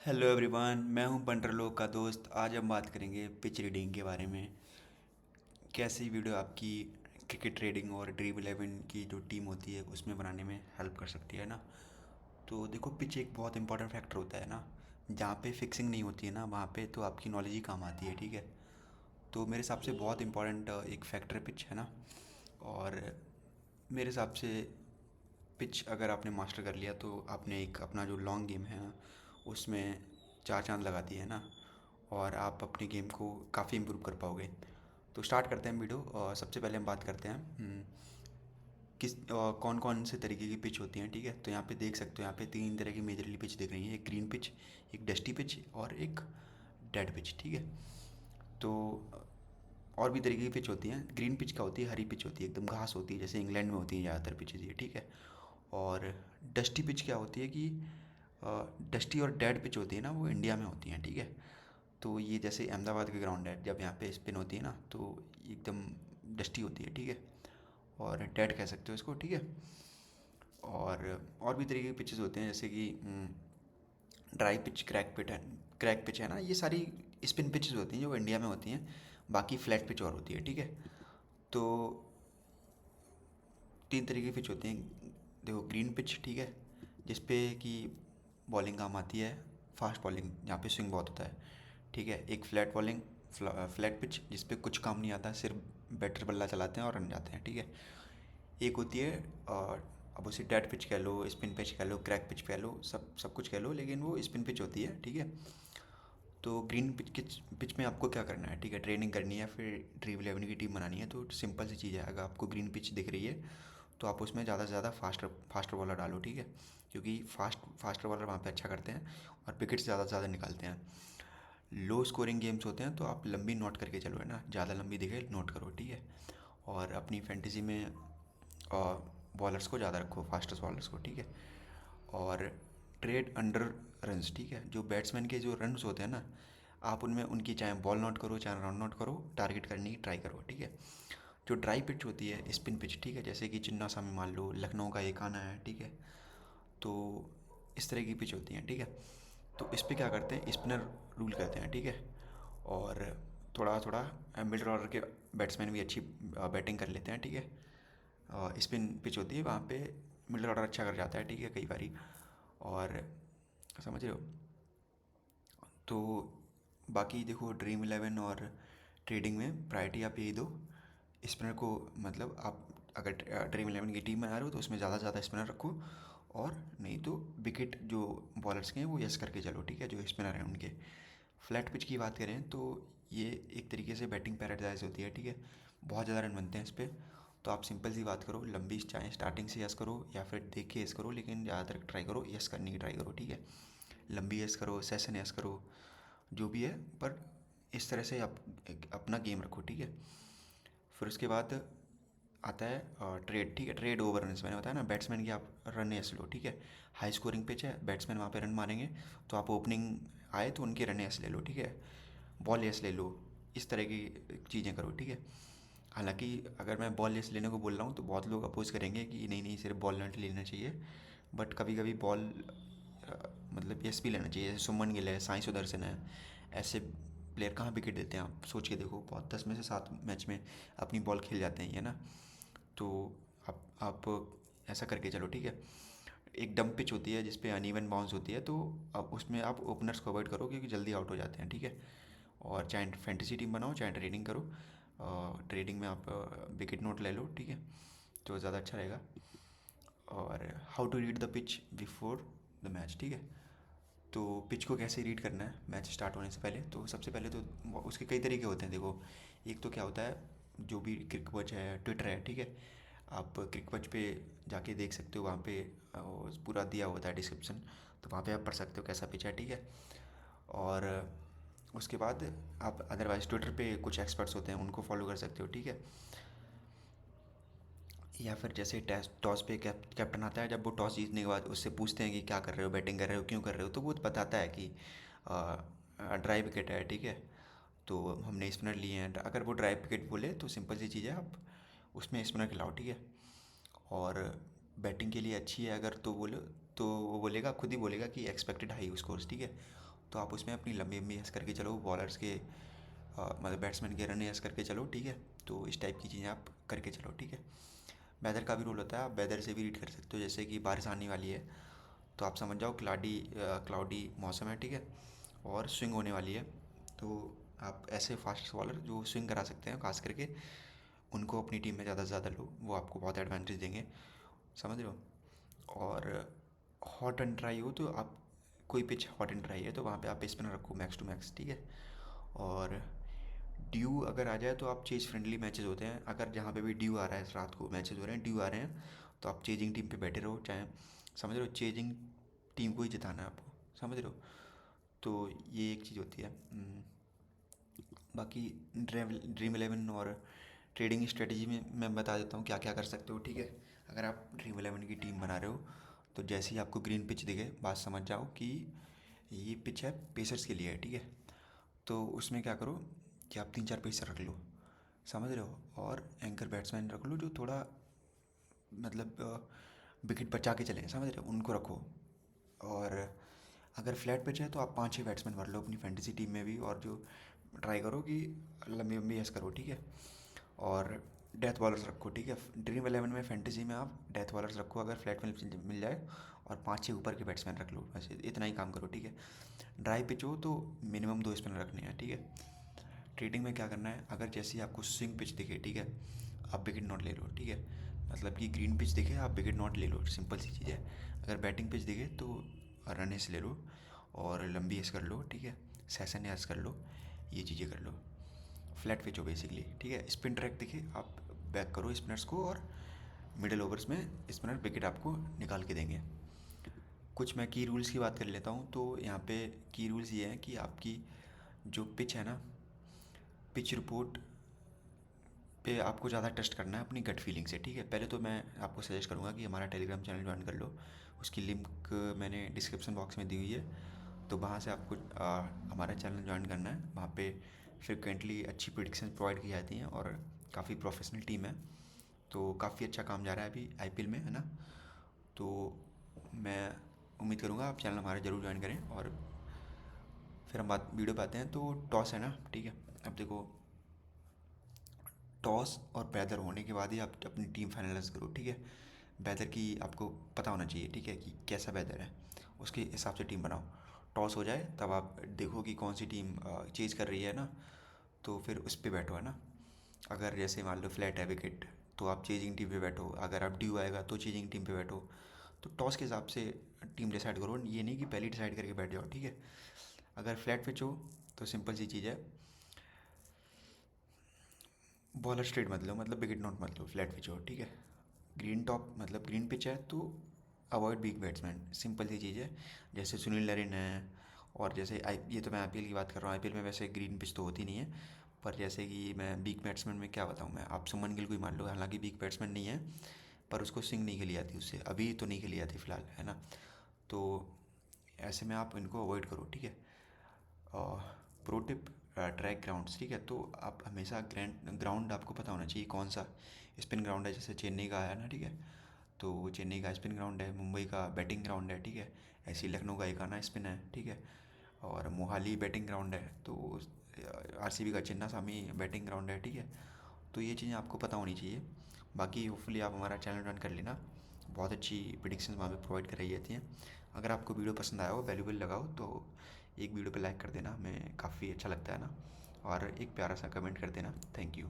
Hello everyone, मैं हूं पंटरलोक का दोस्त। आज हम बात करेंगे पिच रीडिंग के बारे में। कैसी वीडियो आपकी क्रिकेट ट्रेडिंग और ड्रीम इलेवन की जो टीम होती है उसमें बनाने में हेल्प कर सकती है ना। तो देखो, पिच एक बहुत इंपॉर्टेंट फैक्टर होता है ना। जहाँ पे फिक्सिंग नहीं होती है ना, वहाँ पे तो आपकी नॉलेज ही काम आती है, ठीक है। तो मेरे हिसाब से बहुत इंपॉर्टेंट एक फैक्टर पिच है ना। और मेरे हिसाब से पिच अगर आपने मास्टर कर लिया तो आपने एक अपना जो लॉन्ग गेम है उसमें चार चांद लगा दिए है ना। और आप अपने गेम को काफ़ी इम्प्रूव कर पाओगे। तो स्टार्ट करते हैं वीडियो। और सबसे पहले हम बात करते हैं किस कौन कौन से तरीके की पिच होती हैं, ठीक है। तो यहाँ पे देख सकते हो, यहाँ पे तीन तरह की मेजरली पिच दिख रही है। एक ग्रीन पिच, एक डस्टी पिच और एक डेड पिच, ठीक है। तो और भी तरीके की पिच होती हैं। ग्रीन पिच क्या होती है? हरी पिच होती है, एकदम घास होती है, जैसे इंग्लैंड में होती है ज़्यादातर पिचेज ये, ठीक है। और डस्टी पिच क्या होती है कि डस्टी और डेड पिच होती है ना, वो इंडिया में होती हैं, ठीक है। तो ये जैसे अहमदाबाद के ग्राउंड है, जब यहाँ पे स्पिन होती है ना तो एकदम डस्टी होती है, ठीक है। और डेड कह सकते हो इसको, ठीक है। और भी तरीके के पिचेस होते हैं, जैसे कि ड्राई पिच, क्रैक पिच है ना। ये सारी स्पिन पिचेस होती हैं जो इंडिया में होती हैं। बाकी फ्लैट पिच और होती है, ठीक है। तो तीन तरीके की पिच होती हैं। देखो, ग्रीन पिच, ठीक है, जिसपे कि बॉलिंग काम आती है, फास्ट बॉलिंग जहाँ पे स्विंग बहुत होता है, ठीक है। एक फ्लैट बॉलिंग, फ्लैट पिच जिसपे कुछ काम नहीं आता, सिर्फ बैटर बल्ला चलाते हैं और रन जाते हैं, ठीक है। एक होती है अब उसे डेड पिच कह लो, स्पिन पिच कह लो, क्रैक पिच कह लो, सब सब कुछ कह लो, लेकिन वो स्पिन पिच होती है, ठीक है। तो ग्रीन पिच में आपको क्या करना है, ठीक है, ट्रेनिंग करनी है, फिर ड्रीम इलेवन की टीम बनानी है। तो सिंपल सी चीज़ है, अगर आपको ग्रीन पिच दिख रही है तो आप उसमें ज़्यादा से ज़्यादा फास्टर बॉलर डालो, ठीक है। क्योंकि फास्टर बॉलर वहाँ पे अच्छा करते हैं और विकेट्स ज़्यादा से ज़्यादा निकालते हैं। लो स्कोरिंग गेम्स होते हैं तो आप लंबी नोट करके चलो, है ना, ज़्यादा लंबी दिखे नोट करो, ठीक है। और अपनी फैंटेसी में बॉलर्स को ज़्यादा रखो, फास्टेस्ट बॉलर्स को, ठीक है। और ट्रेड अंडर रन्स, ठीक है। जो बैट्समैन के जो रन्स होते हैं ना, आप उनमें उनकी चाहे बॉल नोट करो चाहे रन नोट करो, टारगेट करने की ट्राई करो, ठीक है। जो ड्राई पिच होती है, स्पिन पिच, ठीक है, जैसे कि चिन्ना सा में मान लो लखनऊ का एक आना है, ठीक है। तो इस तरह की पिच होती हैं, ठीक है। तो इस पे क्या करते हैं, स्पिनर रूल करते हैं, ठीक है। और थोड़ा थोड़ा मिडल ऑर्डर के बैट्समैन भी अच्छी बैटिंग कर लेते हैं, ठीक है। स्पिन पिच होती है, वहाँ पे मिडल ऑर्डर अच्छा कर जाता है, ठीक है, कई बारी। और समझ रहे हो। तो बाकी देखो, ड्रीम इलेवन और ट्रेडिंग में प्रायोरिटी आप यही दो, स्पिनर को। मतलब आप अगर ड्रीम इलेवन की टीम बना रहे हो तो उसमें ज़्यादा से ज़्यादा स्पिनर रखो। और नहीं तो विकेट जो बॉलर्स के हैं वो यस करके चलो, ठीक है, जो स्पिनर हैं उनके। फ्लैट पिच की बात करें तो ये एक तरीके से बैटिंग पैराडाइज होती है, ठीक है। बहुत ज़्यादा रन बनते हैं इस पर। तो आप सिंपल सी बात करो, लंबी चाहे स्टार्टिंग से यस करो या फिर देख के यस करो, लेकिन ज़्यादातर ट्राई करो यस करने की ट्राई करो, ठीक है। लंबी यस करो, सेशन यस करो, जो भी है, पर इस तरह से आप अपना गेम रखो, ठीक है। फिर उसके बाद आता है ट्रेड, ठीक है। ट्रेड ओवर रन, मैंने बताया ना, बैट्समैन की आप रन एस लो, ठीक है। हाई स्कोरिंग पिच है, बैट्समैन वहाँ पे रन मारेंगे, तो आप ओपनिंग आए तो उनके रन एस ले लो, ठीक है। बॉल एस ले लो, इस तरह की चीज़ें करो, ठीक है। हालांकि अगर मैं बॉल एस लेने को बोल रहा हूँ तो बहुत लोग अपोज करेंगे कि नहीं नहीं, सिर्फ बॉल नट लेना चाहिए। बट कभी कभी बॉल मतलब एस भी लेना चाहिए, जैसे सुमन गिल है, साई सुदर्शन है। ऐसे प्लेयर कहाँ विकेट देते हैं, आप सोच के देखो, बहुत 10 में से 7 मैच में अपनी बॉल खेल जाते हैं, ये ना। तो आप ऐसा करके चलो, ठीक है। एक डंप पिच होती है जिसपे अनइवन बाउंस होती है, तो अब उसमें आप ओपनर्स को अवॉइड करो क्योंकि जल्दी आउट हो जाते हैं, ठीक है। और चाहे फैंटेसी टीम बनाओ चाहे ट्रेडिंग करो, ट्रेडिंग में आप विकेट नोट ले लो, ठीक है, तो ज़्यादा अच्छा रहेगा। और how to read the pitch before the match, ठीक है। तो पिच को कैसे रीड करना है मैच स्टार्ट होने से पहले, तो सबसे पहले तो उसके कई तरीके होते हैं, देखो। एक तो क्या होता है, जो भी क्रिकबज है, ट्विटर है, ठीक है। आप क्रिकबज पे जाके देख सकते हो, वहाँ पे पूरा दिया होता है डिस्क्रिप्शन, तो वहाँ पे आप पढ़ सकते हो कैसा पिच है, ठीक है। और उसके बाद आप अदरवाइज़ ट्विटर पे कुछ एक्सपर्ट्स होते हैं उनको फॉलो कर सकते हो, ठीक है। या फिर जैसे टेस्ट टॉस पे कैप्टन आता है, जब वो टॉस जीतने के बाद उससे पूछते हैं कि क्या कर रहे हो, बैटिंग कर रहे हो, क्यों कर रहे हो, तो वो बताता है कि ड्राई विकेट है, ठीक है। तो हमने स्पिनर लिए हैं, अगर वो ड्राई विकेट बोले तो सिंपल सी चीज़ है, आप उसमें स्पिनर खिलाओ, ठीक है। और बैटिंग के लिए अच्छी है अगर तो बोलो, तो वो बोलेगा, खुद ही बोलेगा कि एक्सपेक्टेड हाई स्कोर्स, ठीक है। तो आप उसमें अपनी लंबी लंबी यस करके चलो, बॉलर्स के मतलब बैट्समैन के रन यस करके चलो, ठीक है। तो इस टाइप की चीज़ें आप करके चलो, ठीक है। वेदर का भी रोल होता है, आप वेदर से भी रीड कर सकते हो, जैसे कि बारिश आने वाली है तो आप समझ जाओ क्लाउडी मौसम है, ठीक है, और स्विंग होने वाली है। तो आप ऐसे फास्ट बॉलर जो स्विंग करा सकते हैं खास करके, उनको अपनी टीम में ज़्यादा से ज़्यादा लो, वो आपको बहुत एडवांटेज देंगे, समझ रहे हो। और हॉट एंड ड्राई हो तो आप, कोई पिच हॉट एंड ड्राई है तो वहाँ पे आप स्पिनर रखो मैक्स टू मैक्स, ठीक है। और ड्यू अगर आ जाए तो आप चेज फ्रेंडली मैचेस होते हैं, अगर जहाँ पे भी ड्यू आ रहा है, रात को मैचेस हो रहे हैं, ड्यू आ रहे हैं, तो आप चेजिंग टीम पे बैठे रहो, चाहे, समझ रहे हो, चेजिंग टीम को ही जिताना है आपको, समझ रहे हो। तो ये एक चीज़ होती है। बाकी ड्रीम इलेवन और ट्रेडिंग स्ट्रेटजी में मैं बता देता हूँ क्या क्या कर सकते हो, ठीक है। अगर आप ड्रीम इलेवन की टीम बना रहे हो तो जैसे ही आपको ग्रीन पिच दिखे, बात समझ जाओ कि ये पिच है पेसर्स के लिए है, ठीक है। तो उसमें क्या करो कि आप 3-4 पेसर रख लो, समझ रहे हो, और एंकर बैट्समैन रख लो जो थोड़ा मतलब विकेट बचा के चलें, समझ रहे हो, उनको रखो। और अगर फ्लैट पिच है तो आप 5-6 बैट्समैन भर लो अपनी फैंटेसी टीम में भी, और जो ट्राई करो कि लंबी लंबी यस करो, ठीक है। और डेथ बॉलर्स रखो, ठीक है। ड्रीम इलेवन में फैंटेसी में आप डेथ बॉलर्स रखो अगर फ्लैट मिल जाए, और 5-6 ऊपर के बैट्समैन रख लो, बस इतना ही काम करो, ठीक है। ड्राई पिच हो तो मिनिमम 2 स्पिनर रखने हैं, ठीक है। ट्रेडिंग में क्या करना है, अगर जैसे ही आपको स्विंग पिच दिखे, ठीक है, आप विकेट नॉट ले लो, ठीक है। मतलब कि ग्रीन पिच दिखे आप विकेट नॉट ले लो, सिंपल सी चीज़ है। अगर बैटिंग पिच दिखे तो रन एस ले लो, और लंबी एस कर लो, ठीक है, सेशन एस कर लो, ये चीज़ें कर लो। फ्लैट पिच हो बेसिकली, ठीक है। स्पिन ट्रैक दिखे आप बैक करो स्पिनर्स को, और मिडिल ओवर्स में स्पिनर विकेट आपको निकाल के देंगे। कुछ मैं की रूल्स की बात कर लेता हूँ, तो यहाँ पे की रूल्स ये हैं कि आपकी जो पिच है ना, पिच रिपोर्ट पे आपको ज़्यादा ट्रस्ट करना है अपनी गट फीलिंग से, ठीक है। पहले तो मैं आपको सजेस्ट करूँगा कि हमारा टेलीग्राम चैनल ज्वाइन कर लो, उसकी लिंक मैंने डिस्क्रिप्शन बॉक्स में दी हुई है, तो वहाँ से आपको हमारा चैनल ज्वाइन करना है। वहाँ पे फ्रिक्वेंटली अच्छी प्रेडिक्शन प्रोवाइड की जाती हैं, और काफ़ी प्रोफेशनल टीम है, तो काफ़ी अच्छा काम जा रहा है अभी आईपीएल में, है ना। तो मैं उम्मीद करूँगा आप चैनल हमारा ज़रूर ज्वाइन करें। और फिर हम बात वीडियो पे आते हैं। तो टॉस है ना, ठीक है। अब देखो, टॉस और वेदर होने के बाद ही आप अपनी टीम फाइनलाइज करो, ठीक है। वेदर की आपको पता होना चाहिए, ठीक है, कि कैसा वेदर है, उसके हिसाब से टीम बनाओ। टॉस हो जाए तब आप देखो कि कौन सी टीम चेज कर रही है ना, तो फिर उस पर बैठो, है ना। अगर जैसे मान लो फ्लैट है विकेट, तो आप चेजिंग टीम पे बैठो, अगर आप ड्यू आएगा तो चेजिंग टीम पे बैठो। तो टॉस के हिसाब से टीम डिसाइड करो, ये नहीं कि पहले डिसाइड करके बैठ जाओ, ठीक है। अगर फ्लैट पिच हो तो सिंपल सी चीज़ है, बॉलर स्ट्रेट मत लो, मतलब विकेट नॉट मत लो, फ्लैट पिच हो, ठीक है। ग्रीन टॉप मतलब ग्रीन पिच है तो अवॉइड बिग बैट्समैन, सिंपल सी चीज़ है। जैसे सुनील नरेन है, और जैसे आई, ये तो मैं आईपीएल की बात कर रहा हूँ, आईपीएल में वैसे ग्रीन पिच तो होती नहीं है, पर जैसे कि मैं बिग बैट्समैन में क्या बताऊँ, मैं आप सुमन गिल को ही मान लो, हालांकि बिग बैट्समैन नहीं है, पर उसको स्विंग नहीं खेली आती उससे, अभी तो नहीं खेली आती फिलहाल, है ना। तो ऐसे में आप इनको अवॉइड करो, ठीक है। प्रो टिप, ट्रैक ग्राउंड्स, ठीक है। तो आप हमेशा ग्राउंड आपको पता होना चाहिए कौन सा स्पिन ग्राउंड है, जैसे चेन्नई का है ना, ठीक है। तो वो चेन्नई का स्पिन ग्राउंड है, मुंबई का बैटिंग ग्राउंड है, ठीक है। ऐसे ही लखनऊ का एकाना स्पिन है, ठीक है। और मोहाली बैटिंग ग्राउंड है, तो आरसीबी का चिन्ना स्वामी बैटिंग ग्राउंड है, ठीक है। तो ये चीज़ें आपको पता होनी चाहिए। बाकी होपफुली आप हमारा चैनल रन कर लेना, बहुत अच्छी प्रिडिक्शन वहाँ पे प्रोवाइड कराई जाती हैं। अगर आपको वीडियो पसंद आया हो, वैल्यूबल लगा हो, तो एक वीडियो पे लाइक कर देना, हमें काफ़ी अच्छा लगता है ना, और एक प्यारा सा कमेंट कर देना। Thank you.